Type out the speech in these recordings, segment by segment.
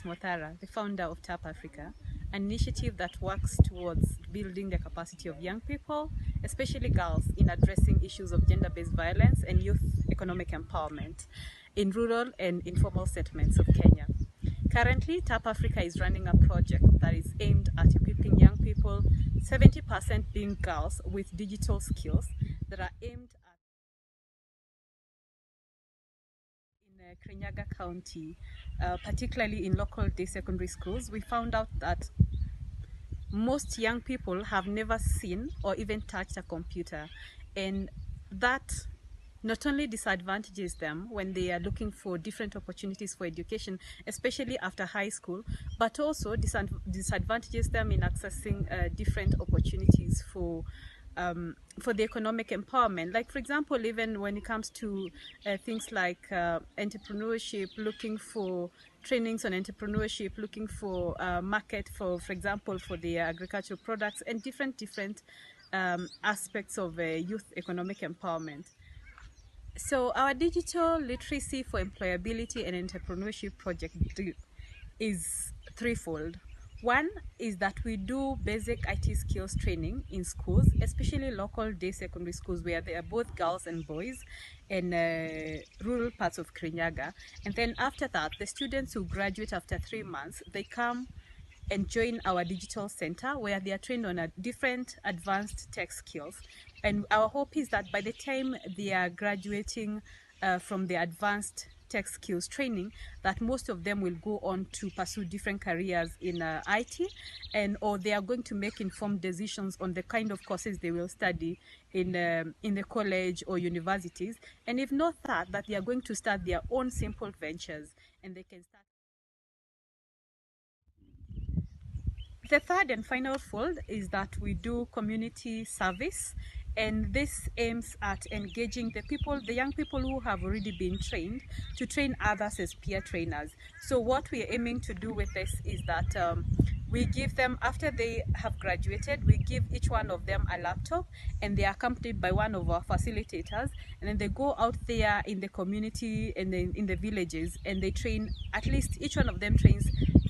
Mothara, the founder of TAP Africa, an initiative that works towards building the capacity of young people, especially girls, in addressing issues of gender-based violence and youth economic empowerment in rural and informal settlements of Kenya. Currently, TAP Africa is running a project that is aimed at equipping young people, 70% being girls, with digital skills that are aimed at Kirinyaga County, particularly in local day secondary schools. We found out that most young people have never seen or even touched a computer, and that not only disadvantages them when they are looking for different opportunities for education, especially after high school, but also disadvantages them in accessing different opportunities for the economic empowerment. Like, for example, even when it comes to things like entrepreneurship, looking for trainings on entrepreneurship, looking for market for example, for the agricultural products and different aspects of youth economic empowerment. So our digital literacy for employability and entrepreneurship project is threefold. One is that we do basic IT skills training in schools, especially local day secondary schools where they are both girls and boys in rural parts of Kirinyaga. And then after that, the students who graduate after 3 months, they come and join our digital center where they are trained on a different advanced tech skills. And our hope is that by the time they are graduating from the advanced tech skills training, that most of them will go on to pursue different careers in IT, or they are going to make informed decisions on the kind of courses they will study in the college or universities. And if not that they are going to start their own simple ventures, and they can start. The third and final fold is that we do community service, and this aims at engaging the young people who have already been trained, to train others as peer trainers. So what we are aiming to do with this is that we give them, after they have graduated, we give each one of them a laptop, and they are accompanied by one of our facilitators, and then they go out there in the community and in the villages, and they train, at least each one of them trains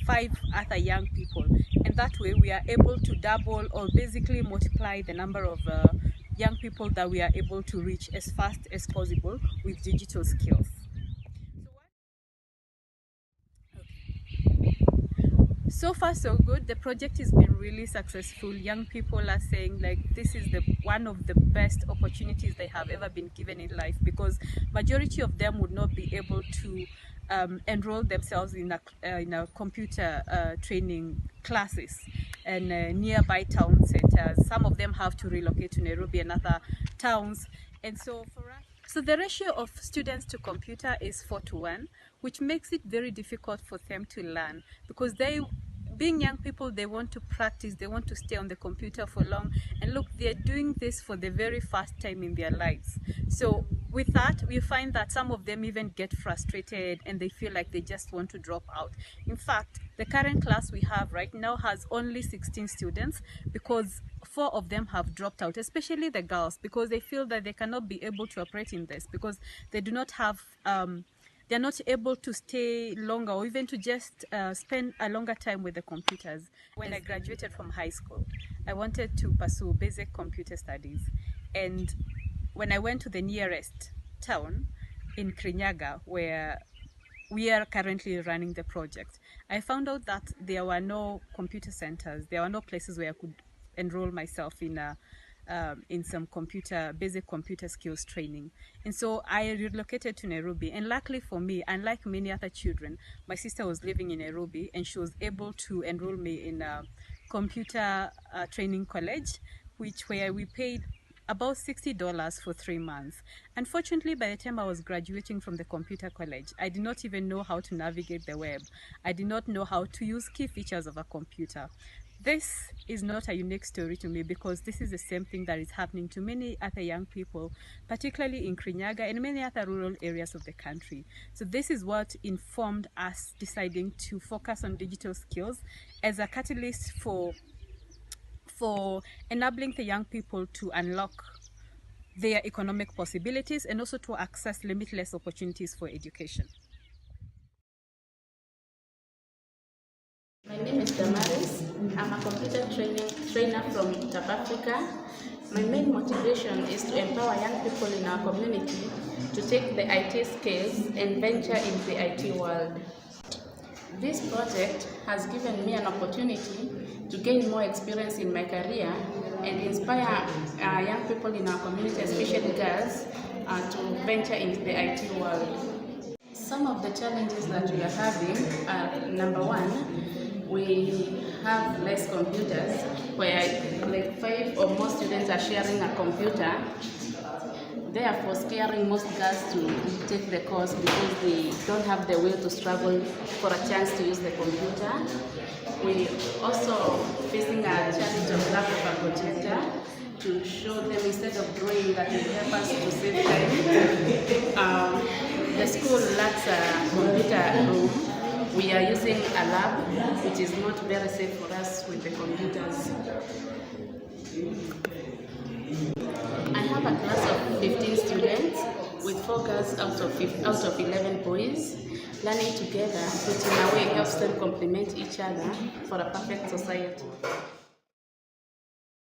5 other young people, and that way we are able to double or basically multiply the number of young people that we are able to reach as fast as possible with digital skills. So far so good. The project has been really successful. Young people are saying like this is one of the best opportunities they have ever been given in life, because majority of them would not be able to enroll themselves in a computer training classes in nearby town centers. Some of them have to relocate to Nairobi and other towns, and so for us, so the ratio of students to computer is 4:1, which makes it very difficult for them to learn, because being young people, they want to practice, they want to stay on the computer for long, and look, they're doing this for the very first time in their lives. So with that, we find that some of them even get frustrated and they feel like they just want to drop out. In fact, the current class we have right now has only 16 students, because 4 of them have dropped out, especially the girls, because they feel that they cannot be able to operate in this, because they do not have they're not able to stay longer, or even to just spend a longer time with the computers. When I graduated from high school, I wanted to pursue basic computer studies, and when I went to the nearest town in Kirinyaga, where we are currently running the project, I found out that there were no computer centers, there were no places where I could enroll myself in some basic computer skills training. And so I relocated to Nairobi, and luckily for me, unlike many other children, my sister was living in Nairobi, and she was able to enroll me in a computer training college, where we paid about $60 for 3 months. Unfortunately, by the time I was graduating from the computer college, I did not even know how to navigate the web. I did not know how to use key features of a computer. This is not a unique story to me, because this is the same thing that is happening to many other young people, particularly in Kirinyaga and many other rural areas of the country. So this is what informed us deciding to focus on digital skills as a catalyst for enabling the young people to unlock their economic possibilities, and also to access limitless opportunities for education. My name is Damaris. I'm a computer trainer from South Africa. My main motivation is to empower young people in our community to take the IT skills and venture into the IT world. This project has given me an opportunity to gain more experience in my career and inspire young people in our community, especially girls, to venture into the IT world. Some of the challenges that we are having are: number one, we have less computers, where like 5 or more students are sharing a computer, therefore scaring most girls to take the course because they don't have the will to struggle for a chance to use the computer. We also facing a challenge of lack of a projector to show them instead of drawing that will help us to save time. The school lacks a computer room. We are using a lab, which is not very safe for us with the computers. I have a class of 15 students with 4 girls out of 11 boys. Learning together, which in a way helps them complement each other for a perfect society.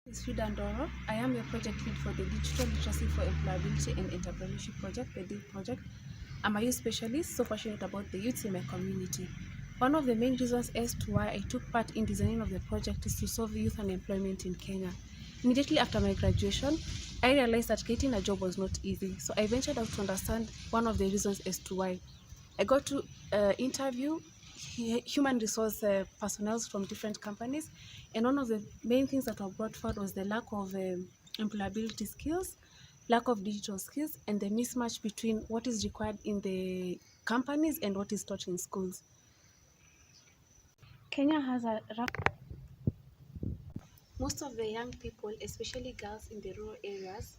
This is Frida Ndoro. I am a project lead for the Digital Literacy for Employability and Entrepreneurship project, the DIL project. I'm a youth specialist, so passionate about the youth in my community. One of the main reasons as to why I took part in designing of the project is to solve youth unemployment in Kenya. Immediately after my graduation, I realized that getting a job was not easy, so I ventured out to understand one of the reasons as to why. I got to interview human resource personnel from different companies, and one of the main things that were brought forward was the lack of employability skills, lack of digital skills, and the mismatch between what is required in the companies and what is taught in schools. Kenya has a most of the young people, especially girls in the rural areas,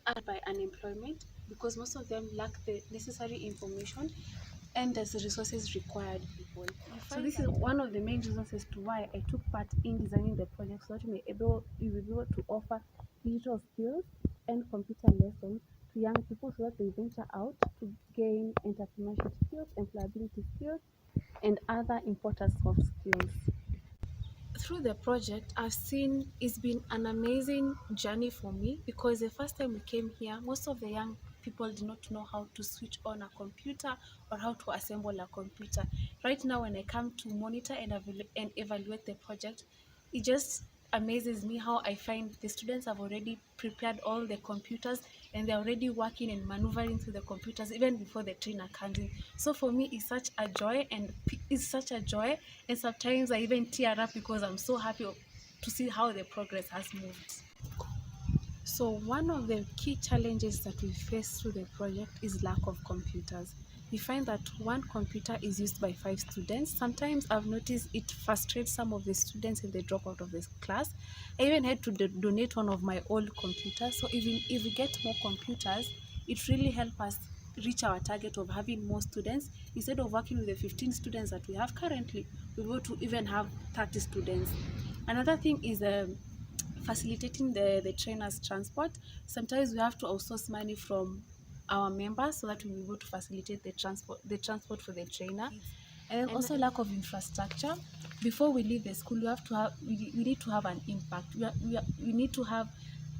are by unemployment because most of them lack the necessary information and the resources required. So this is one of the main reasons as to why I took part in designing the project, so that we will be able to offer digital skills and computer lessons to young people so that they venture out to gain entrepreneurship skills, employability skills, and other important soft skills. Through the project, I've seen it's been an amazing journey for me because the first time we came here, most of the young people did not know how to switch on a computer or how to assemble a computer. Right now, when I come to monitor and evaluate the project, it just amazes me how I find the students have already prepared all the computers and they're already working and maneuvering through the computers even before the trainer comes in. So for me, it's such a joy, and sometimes I even tear up because I'm so happy to see how the progress has moved. So one of the key challenges that we face through the project is lack of computers. We find that one computer is used by 5 students. Sometimes I've noticed it frustrates some of the students and they drop out of the class. I even had to donate one of my old computers. So if we get more computers, it really helps us reach our target of having more students. Instead of working with the 15 students that we have currently, we go to even have 30 students. Another thing is facilitating the trainers' transport. Sometimes we have to outsource money from our members so that we'll be able to facilitate the transport for the trainer. And also lack of infrastructure. Before we leave the school, we need to have an impact. We need to have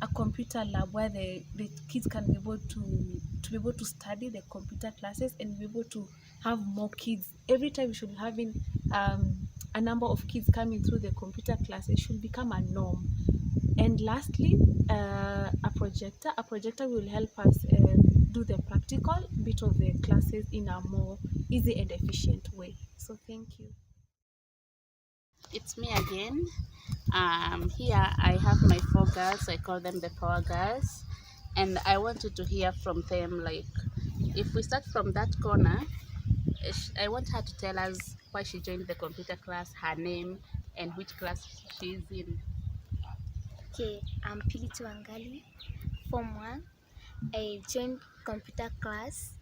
a computer lab where the kids can be able to study the computer classes and be able to have more kids. Every time we should be having a number of kids coming through the computer classes should become a norm. And lastly, a projector. A projector will help us do the practical bit of the classes in a more easy and efficient way. So thank you. It's me again. Here I have my 4 girls. I call them the Power Girls, and I wanted to hear from them. Like, if we start from that corner, I want her to tell us why she joined the computer class, her name, and which class she's in. Okay, I'm Pili Tuangali, Form 1. I joined computer class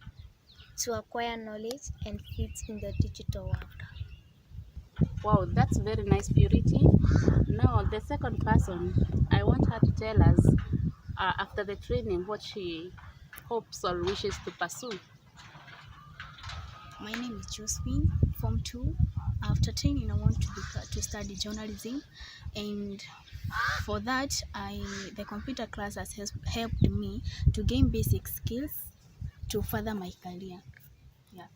to acquire knowledge and fit in the digital world. Wow, that's very nice, Purity. Now, the second person, I want her to tell us after the training what she hopes or wishes to pursue. My name is Josephine Form 2. After training, I want to study journalism, and for that, the computer class has helped me to gain basic skills to further my career. Yeah.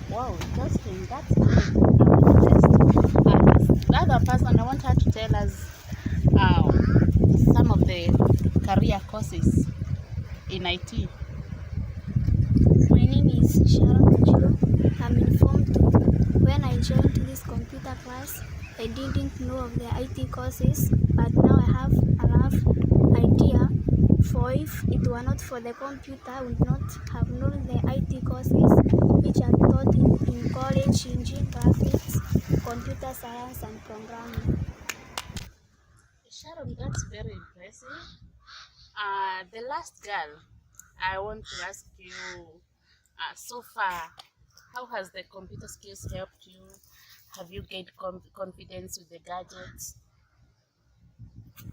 Wow, interesting. That's great. I'm impressed. The other person, I want her to tell us some of the career courses in IT. My name is Sharon Kachiro. I'm in Form 2. When I joined this computer class, I didn't know of the IT courses, but now I have enough idea. For if it were not for the computer, I would not have known the IT courses which are taught in college, engine graphics, computer science, and programming. Sharon, that's very impressive. The last girl, I want to ask you, so far, how has the computer skills helped you? Have you gained confidence with the gadgets?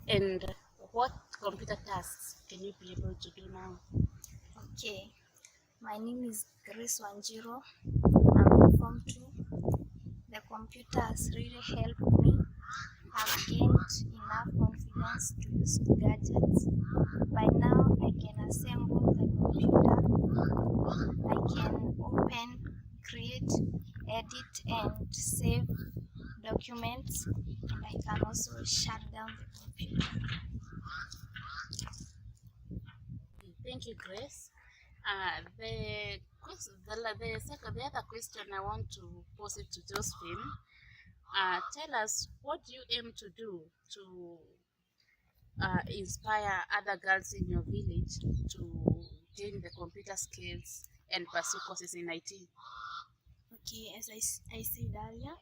And what computer tasks can you be able to do now? Okay, my name is Grace Wanjiro. I'm in Form 2. The computer has really helped me. I've gained enough confidence to use gadgets. By now, I can assemble the computer. I can open, create, edit, and save documents. And I can also shut down the computer. Thank you, Grace. The other question I want to pose it to Josephine. Tell us, what do you aim to do to inspire other girls in your village to gain the computer skills and pursue courses in IT? Okay, as I said earlier,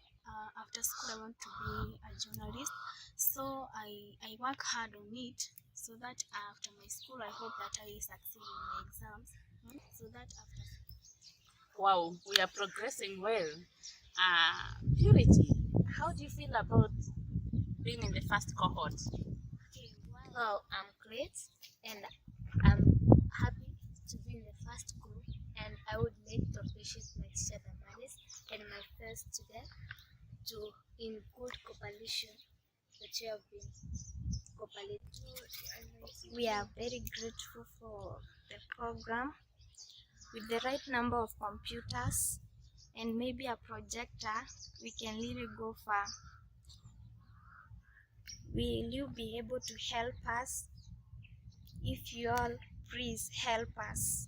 after school I want to be a journalist, so I work hard on it, so that after my school I hope that I succeed in my exams, so that after. Wow, we are progressing well. Purity, how do you feel about being in the first cohort? Okay, well, I'm great and I'm happy to be in the first group, and I would like to appreciate my teacher Damaris and my first student to in good cooperation that you have been cooperating. We are very grateful for the program. With the right number of computers and maybe a projector, we can really go far. Will you be able to help us? If you all, please help us.